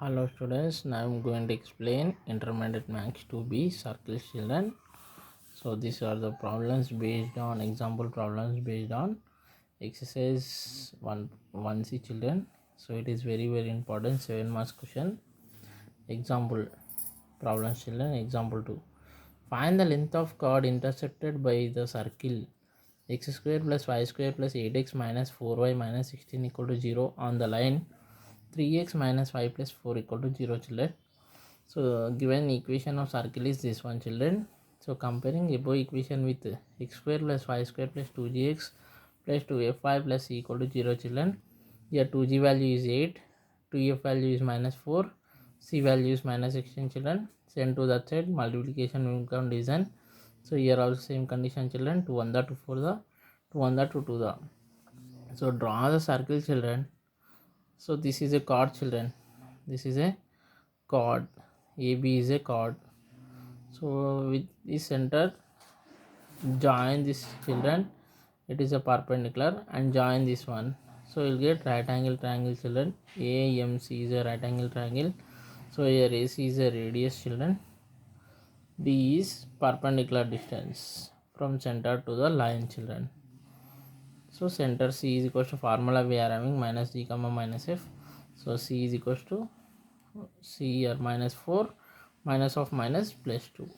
Hello students, now I am going to explain intermediate max 2b circles children. So these are the problems based on example problems based on exercise 1c children. So it is very important 7 marks question. Example problems children. Example 2. Find the length of chord intersected by the circle x square plus y square plus 8x minus 4y minus 16 equal to 0 on the line 3x minus 5 plus 4 equal to 0 children. So given equation of circle is this one children. So comparing above equation with x square plus y square plus 2gx plus 2fy plus c equal to 0 children. Here 2g value is 8, 2f value is minus 4, c value is minus 16 children. Send to that side, multiplication will become division. So here also same condition children, 2 1 the 2 4 the 2 1 the 2 2 the. So draw the circle children. So this is a chord children, this is a chord, AB is a chord. So with this center join this children, it is a perpendicular, and join this one, so you'll get right angle triangle children. AMC is a right angle triangle. So here AC is a radius children, D is perpendicular distance from center to the line children. So center C is equals to formula we are having minus G comma minus F. So C is equals to C here minus 4 minus of minus plus 2.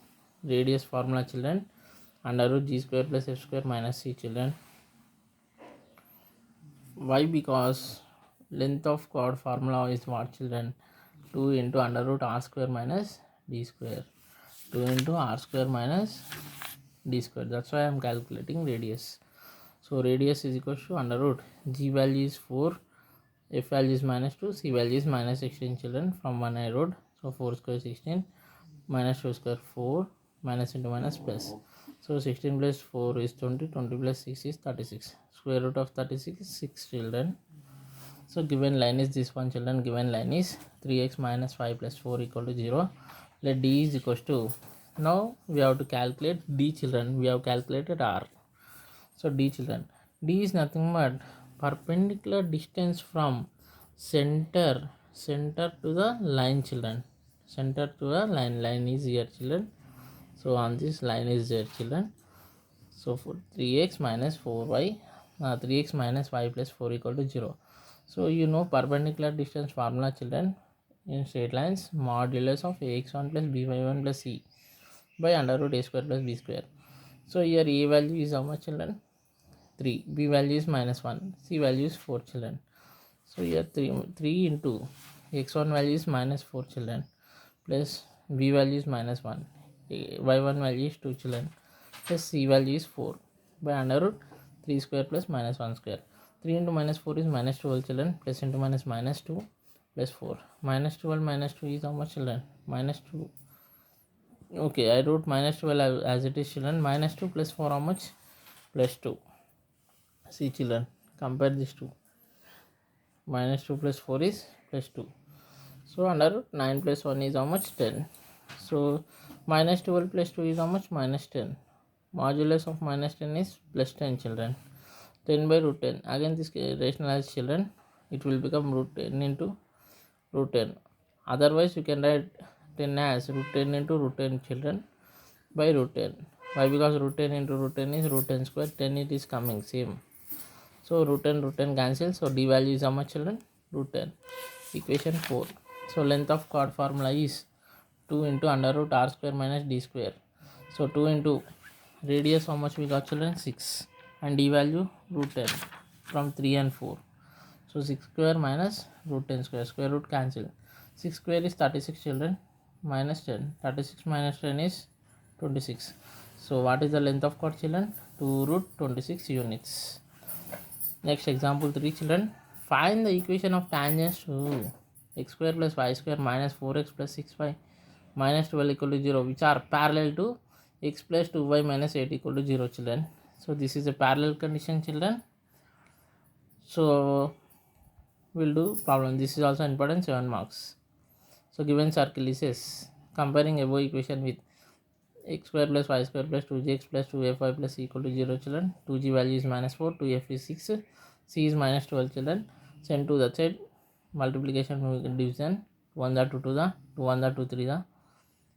Radius formula children, under root G square plus F square minus C children. Why? Because length of chord formula is what children? 2 into under root R square minus D square. 2 into R square minus D square. That's why I am calculating radius. So radius is equal to under root G value is 4, F value is minus 2, C value is minus 16 children. From 1 I wrote. So 4 square 16 minus 2 square 4 minus into minus plus. So 16 plus 4 is 20, 20 plus 6 is 36. Square root of 36 is 6 children. So given line is this one children, given line is 3x minus 5 plus 4 equal to 0. Let D is equals to, now we have to calculate D children, we have calculated R. So D children, D is nothing but perpendicular distance from center to the line children, center to the line is here children. So on this line is there children. So for 3x minus 4y 3x minus y plus 4 equal to 0. So you know perpendicular distance formula children in straight lines, modulus of ax1 plus by1 plus c by under root a square plus b square. So here a value is how much children? 3, b value is minus 1, c value is 4 children. So here 3 into x1 value is minus 4 children plus b value is minus 1, y1 value is 2 children plus c value is 4 by under root 3 square plus minus 1 square. 3 into minus 4 is minus 12 children, plus into minus 2 plus 4. Minus 12 minus 2 is how much children? Minus 2. Okay, I wrote minus 12 as it is children. Minus 2 plus 4 how much? Plus 2. See children, compare these two. Minus 2 plus 4 is plus 2. So under root 9 plus 1 is how much? 10. So minus 12 plus 2 is how much? Minus 10. Modulus of minus 10 is plus 10 children. 10 by root 10. Again this rationalize children, it will become root 10 into root 10. Otherwise you can write 10 as root 10 into root 10 children by root 10. Why? Because root 10 into root 10 is root 10 square. 10 it is coming same. So root 10 cancel. So D value is how much children? Root 10. Equation 4. So length of chord formula is 2 into under root R square minus D square. So 2 into radius how much we got children? 6, and D value root 10 from 3 and 4. So 6 square minus root 10 square, square root cancel. 6 square is 36 children, minus 10. 36 minus 10 is 26. So what is the length of chord children? 2 root 26 units. Next example 3 children. Find the equation of tangents to x square plus y square minus 4x plus 6y minus 12 equal to 0, which are parallel to x plus 2y minus 8 equal to 0 children. So this is a parallel condition children. So we'll do problem. This is also important, 7 marks. So given circle is S, comparing above equation with x square plus y square plus 2gx plus 2fy plus c equal to 0 children. 2g value is minus 4, 2f is 6, c is minus 12 children. Send to the side, multiplication division. 1 the 2 to the 2 1 the 2 3 the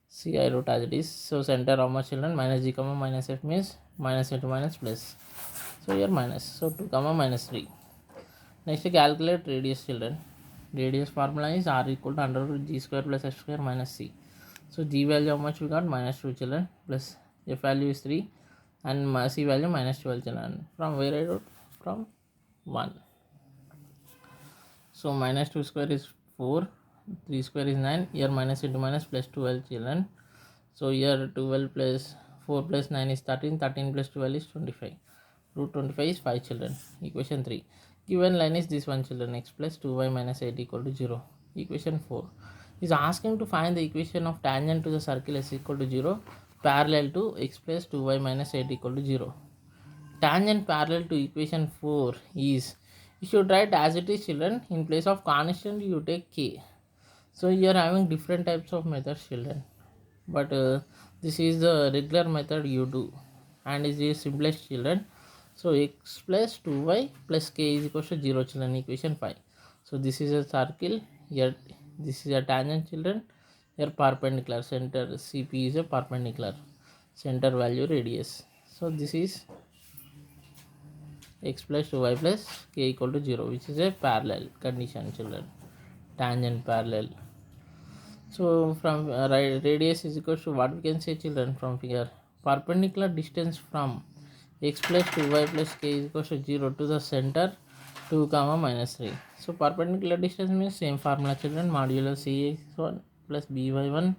c I wrote as it is. So center how much children? Minus g comma minus f means minus into minus plus. So here minus. So 2 comma minus 3. Next calculate radius children. Radius formula is r equal to under root g square plus f square minus c. So g value how much we got? Minus 2 children, plus f value is 3 and c value minus 12 children. From where I wrote? From 1. So minus 2 square is 4, 3 square is 9, here minus into minus plus 12 children. So here 12 plus 4 plus 9 is 13, 13 plus 12 is 25. Root 25 is 5 children. Equation 3. Given line is this one children, x plus 2y minus 8 equal to 0. Equation 4 is asking to find the equation of tangent to the circle s equal to 0 parallel to x plus 2y minus 8 equal to 0. Tangent parallel to equation 4 is, you should write as it is children, in place of constant you take k. So you are having different types of methods children, but this is the regular method you do and is the simplest children. So x plus 2y plus k is equal to 0 children, equation 5. So this is a circle, here this is a tangent children, here perpendicular, center cp is a perpendicular, center value radius. So this is x plus 2y plus k equal to 0, which is a parallel condition children, tangent parallel. So from radius is equal to what we can say children from figure, perpendicular distance from x plus 2y plus k is equal to 0 to the center 2 comma minus 3. So perpendicular distance means same formula children, modulo cx1 plus by1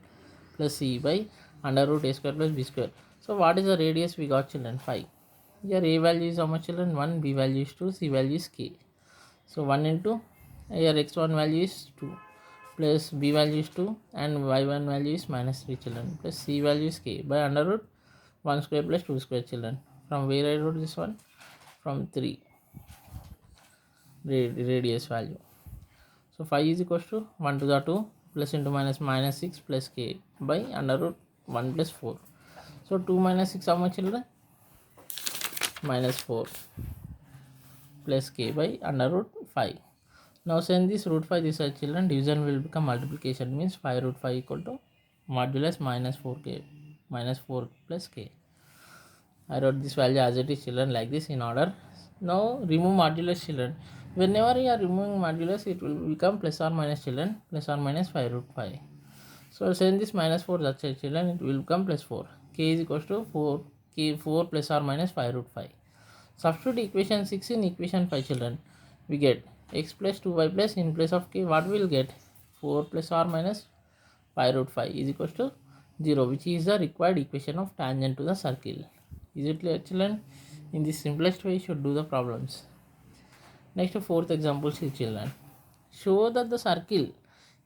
plus c by under root a square plus b square. So what is the radius we got children? 5. Here a value is how much children? 1, b value is 2, c value is k. So 1 into, here x1 value is 2 plus b value is 2 and y1 value is minus 3 children, plus c value is k by under root 1 square plus 2 square children. From where I wrote this one? From 3 radius value. So 5 is equal to 1 to the 2 plus into minus minus 6 plus k by under root 1 plus 4. So 2 minus 6 how much children? Minus 4 plus k by under root 5. Now send this root 5 this side children, division will become multiplication, means 5 root 5 equal to modulus minus 4k minus 4 plus k. I wrote this value as it is children like this in order. Now remove modulus children. Whenever you are removing modulus, it will become plus or minus children, plus or minus 5 root 5. So send this minus 4 that side children, it will become plus 4. K is equal to 4, k 4 plus or minus 5 root 5. Substitute equation 6 in equation 5 children. We get x plus 2y plus, in place of k what we will get? 4 plus or minus 5 root 5 is equal to 0, which is the required equation of tangent to the circle. Is it clear children? In this simplest way you should do the problems. Next, fourth example see children. Show that the circle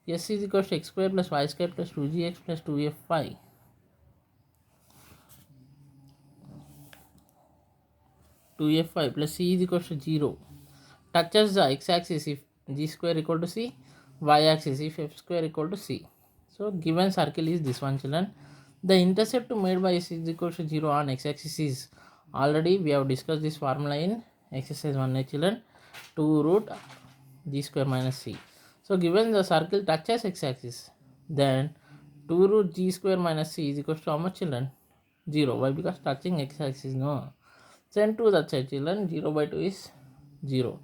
S is equal to x square plus y square plus 2gx plus 2fy plus c is equal to 0 touches the x-axis if g square equal to c, y-axis if f square equal to c. So given circle is this one children. The intercept made by s is equal to 0 on x-axis is, already we have discussed this formula in exercise 1 children, 2 root g square minus c. So given the circle touches x-axis, then 2 root g square minus c is equal to how much children? 0. Why? Because touching x-axis, no. Send to that side children, 0 by 2 is 0.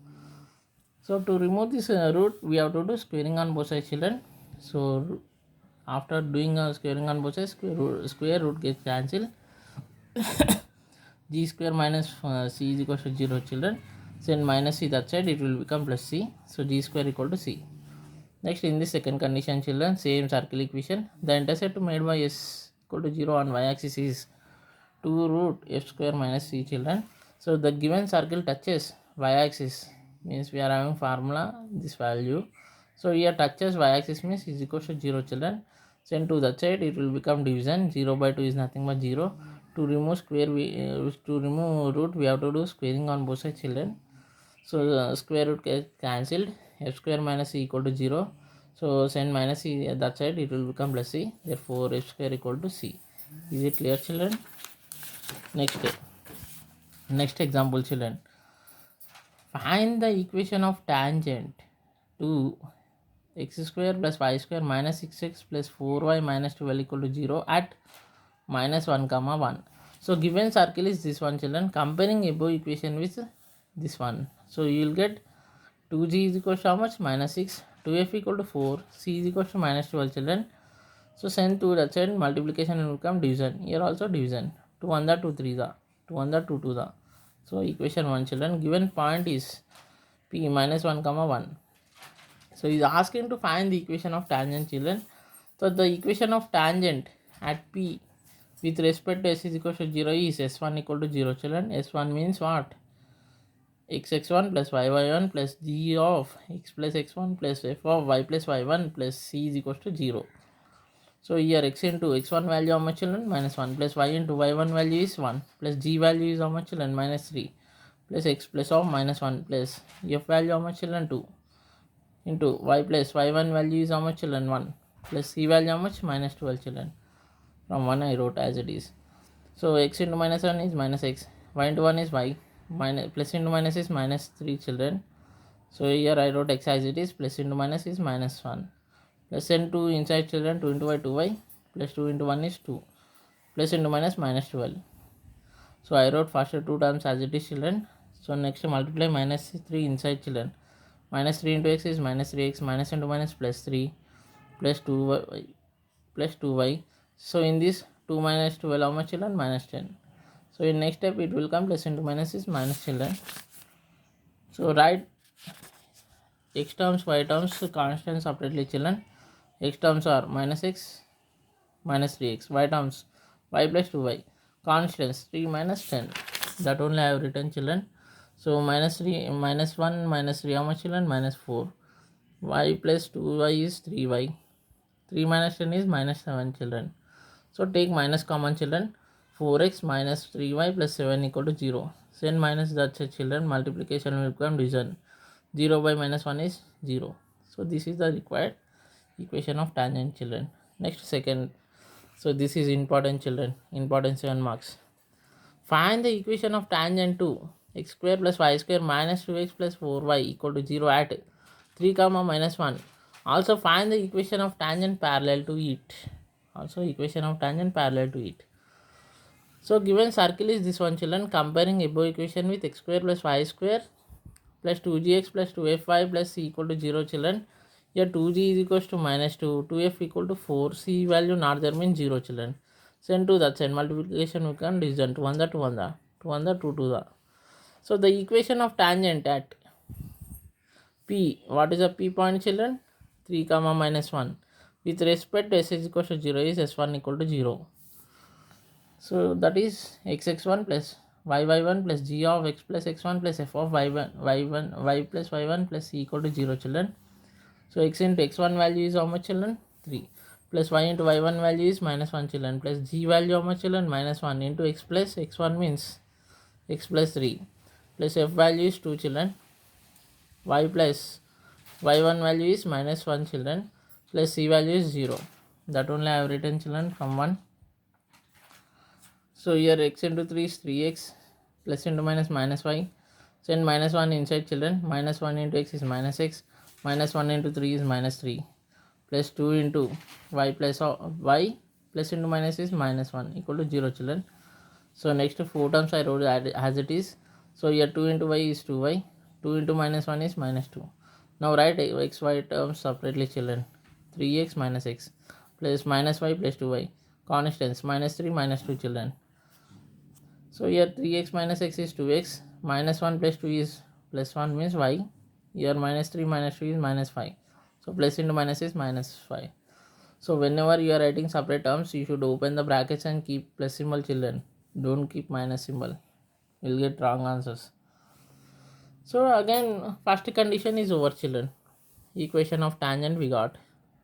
So to remove this root, we have to do squaring on both sides children. So after doing squaring on both sides, square root gets cancelled. G square minus c is equal to 0 children. Send minus c that side, it will become plus c. So g square equal to c. Next, in the second condition children, same circle equation. The intercept made by s equal to 0 on y-axis is 2 root f square minus c children. So the given circle touches y-axis, means we are having formula this value. So here touches y-axis means is equal to 0 children. Send to that side, it will become division. 0 by 2 is nothing but 0. To remove square, to remove root, we have to do squaring on both sides children. So square root gets cancelled. F square minus c equal to 0. So send minus c at that side, it will become plus c. Therefore f square equal to c. Is it clear children? Next example children. Find the equation of tangent to x square plus y square minus 6x plus 4y minus 12 equal to 0 at minus 1 comma 1. So given circle is this one, children. Comparing above equation with this one, so you will get 2g is equal to how much? Minus 6. 2f equal to 4. C is equal to minus 12, children. So send 2 that side, multiplication will come division. Here also division. 2 1 the 2 3 the 2 1 the 2 2 the. So equation 1, children. Given point is p minus 1 comma 1. So he is asking to find the equation of tangent, children. So the equation of tangent at p with respect to s is equal to 0 is s1 equal to 0, children. S1 means what? X1 plus y1 plus g of x plus x1 plus f of y plus y1 plus c is equal to 0. So here x into x1 value how much, children? Minus 1 plus y into y1 value is 1 plus g value is how much, children? Minus 3 plus x plus of minus 1 plus f value how much, children? 2 into y plus y1 value is how much, children? 1 plus c value how much? Minus 12, children. From 1 I wrote as it is. So x into minus 1 is minus x, y into 1 is y, minus plus into minus is minus 3, children. So here I wrote x as it is, plus into minus is minus 1. Plus n 2 inside, children. 2 into y 2y plus 2 into 1 is 2 plus into minus minus 12. So I wrote first two terms as it is, children. So next multiply minus 3 inside, children. Minus 3 into x is minus 3x, minus into minus plus 3 plus 2y plus 2y. So in this 2 minus 12 how much, children? Minus 10. So in next step it will come plus into minus is minus, children. So write x terms, y terms constant separately, children. X terms are minus x minus 3x, y terms y plus 2y, constants 3 minus 10. That only I have written, children. So minus 3 minus 1 minus 3 how much, children? Minus 4. Y plus 2y is 3y. 3 minus 10 is minus 7, children. So take minus common, children. 4x minus 3y plus 7 equal to 0. Send minus that, children. Multiplication will become division. 0 by minus 1 is 0. So this is the required equation of tangent, children. Next second. So this is important, children. Important 7 marks. Find the equation of tangent to x square plus y square minus 2x plus 4y equal to 0 at 3 comma minus 1. Also find the equation of tangent parallel to it. Also equation of tangent parallel to it. So given circle is this one, children. Comparing above equation with x square plus y square plus 2gx plus 2fy plus c equal to 0, children. Here 2g is equals to minus 2, 2f equal to 4, c value not there means 0, children. Send to that side, multiplication we can division 2 1 the 2 1 the 2 1 the 2 2 the. So the equation of tangent at p, what is the p point, children? 3 comma minus 1 with respect to s is equal to 0 is s1 equal to 0. So that is x1 plus y1 plus g of x plus x1 plus f of y plus y1 plus c equal to 0, children. So x into x1 value is how much, children? 3 plus y into y1 value is minus 1, children, plus g value how much, children? Minus 1 into x plus x1 means x plus 3 plus f value is 2, children. Y plus y1 value is minus 1, children, plus c value is 0. That only I have written, children, from 1. So here x into 3 is 3x plus into minus minus y. Send minus 1 inside, children. Minus 1 into x is minus x. Minus 1 into 3 is minus 3 plus 2 into y plus y plus into minus is minus 1 equal to 0, children. So next 4 terms I wrote as it is. So here 2 into y is 2y. 2 into minus 1 is minus 2. Now write x y terms separately, children. 3x minus x plus minus y plus 2y. Constants minus 3 minus 2, children. So here 3x minus x is 2x, minus 1 plus 2 is plus 1 means y. Here minus 3 minus 2 is minus 5. So plus into minus is minus 5. So whenever you are writing separate terms, you should open the brackets and keep plus symbol, children. Don't keep minus symbol. You will get wrong answers. So again, first condition is over, children. Equation of tangent we got.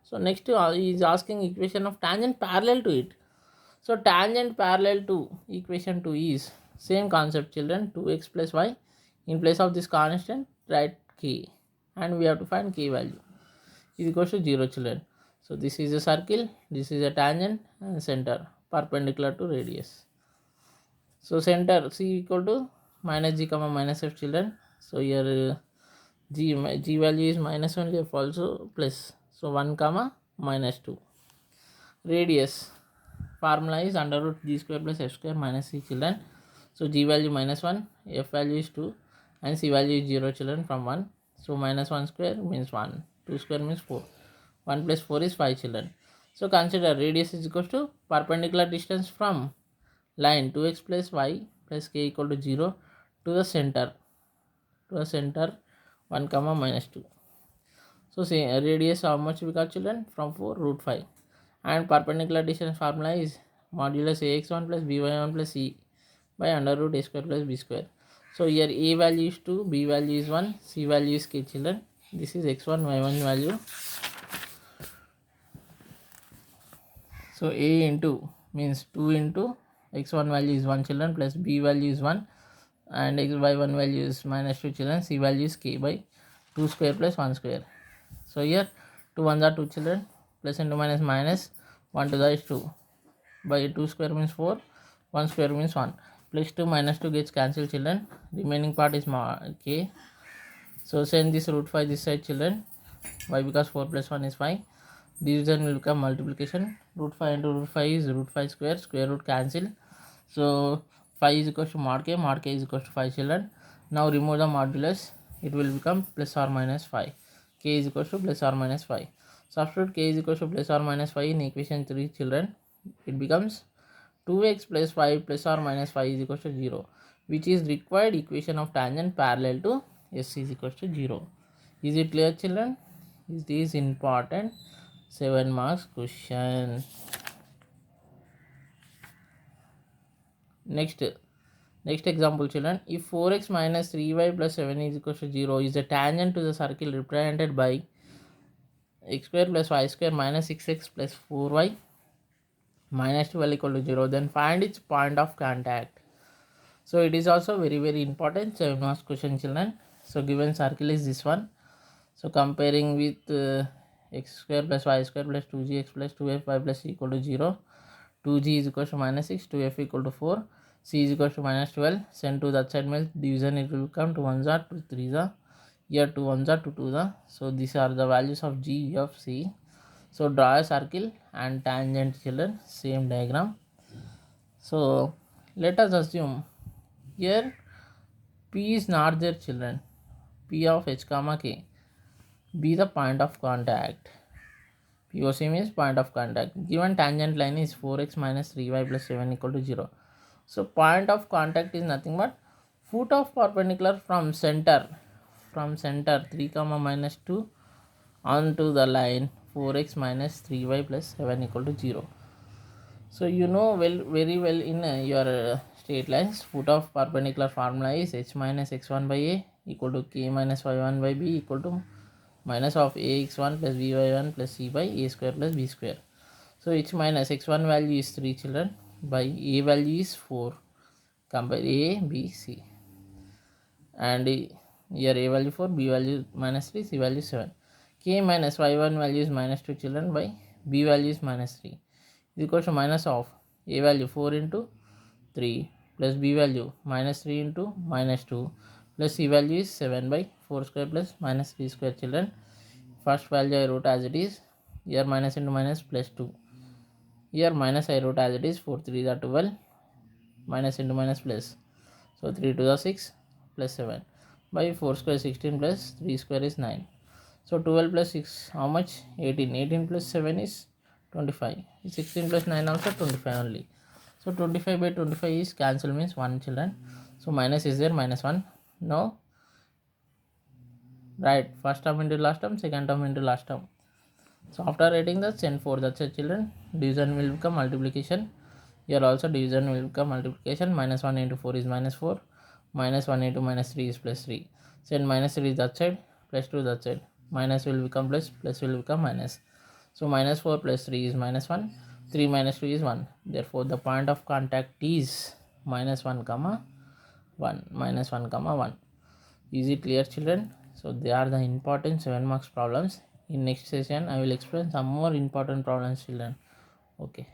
So next he is asking equation of tangent parallel to it. So tangent parallel to equation 2 is same concept, children. 2x plus y. In place of this constant, write k. And we have to find k value. Is equals to 0, children. So this is a circle, this is a tangent and center perpendicular to radius. So center c equal to minus g comma minus f, children. So here g value is minus only, f also plus. So 1 comma minus 2. Radius formula is under root g square plus f square minus c children. So g value minus 1, f value is 2 and c value is 0 children from 1. So minus 1 square means 1, 2 square means 4, 1 plus 4 is 5 children. So consider radius is equals to perpendicular distance from line 2x plus y plus k equal to 0 to the center 1 comma minus 2. So say radius how much we got children from 4 root 5 and perpendicular distance formula is modulus ax1 plus by1 plus c by under root a square plus b square. So here a value is 2, b value is 1, c value is k children. This is x1 y1 value. So a into means 2 into x1 value is 1 children plus b value is 1 and y1 value is minus 2 children, c value is k by 2 square plus 1 square. So here 2 ones are 2 children, plus into minus minus 1 to the is 2 by 2 square means 4, 1 square means 1, plus 2 minus 2 gets cancelled children, remaining part is k. So send this root 5 this side children. Why? Because 4 plus 1 is 5. Division will become multiplication. Root 5 into root 5 is root 5 square. Square root cancel. So 5 is equals to mod k. Mod k is equals to 5 children. Now remove the modulus. It will become plus or minus 5. K is equals to plus or minus 5. Substitute k is equals to plus or minus 5 in equation 3 children. It becomes 2x plus 5 plus or minus 5 is equals to 0, which is required equation of tangent parallel to s is equals to 0. Is it clear children? Is this important 7 marks question. Next example children, if 4x minus 3y plus 7 is equals to 0 is a tangent to the circle represented by x square plus y square minus 6x plus 4y minus 12 equal to 0, then find its point of contact. So it is also very important 7 marks question children. So given circle is this one. So comparing with x square plus y square plus 2gx plus 2fy plus c equal to 0, 2g is equal to minus 6, 2f equal to 4, c is equal to minus 12. Send to that side means division it will come to 1s are to 3s are, here 2 1s are to 2s are. So these are the values of g, f, c. So draw a circle and tangent children, same diagram. So let us assume here p is not there children, p of h comma k be the point of contact. POC means point of contact. Given tangent line is 4x minus 3y plus 7 equal to 0. So point of contact is nothing but foot of perpendicular from center 3 comma minus 2 onto the line 4x minus 3y plus 7 equal to 0. So you know very well in your straight lines, foot of perpendicular formula is h minus x1 by a equal to k minus y1 by b equal to minus of ax1 plus by1 plus c by a square plus b square. So h minus x1 value is 3 children by a value is 4. Compare a, b, c. And here a value 4, b value minus 3, c value 7. K minus y1 value is minus 2 children by b value is minus 3 is equal to minus of a value 4 into 3 plus b value minus 3 into minus 2 plus c value is 7 by 4 square plus minus 3 square children. First value I wrote as it is, here minus into minus plus 2, here minus I wrote as it is, 4 3 are 12, minus into minus plus, so 3 to the 6 plus 7 by 4 square 16 plus 3 square is 9. So 12 plus 6 how much? 18. 18 plus 7 is 25. 16 plus 9 also 25 only. So 25 by 25 is cancel means 1 children. So minus is there, minus 1. Now right, first term into last term, second term into last term. So after writing that, send 4, that's it children. Division will become multiplication. Here also division will become multiplication. Minus 1 into 4 is minus 4. Minus 1 into minus 3 is plus 3. Send minus 3 that side, plus 2 that side. Minus will become plus, plus will become minus. So minus 4 plus 3 is minus 1. 3 minus 2 is 1. Therefore the point of contact is minus 1 comma 1. Minus 1 comma 1. Is it clear children? So they are the important 7 marks problems. In next session I will explain some more important problems children. Okay.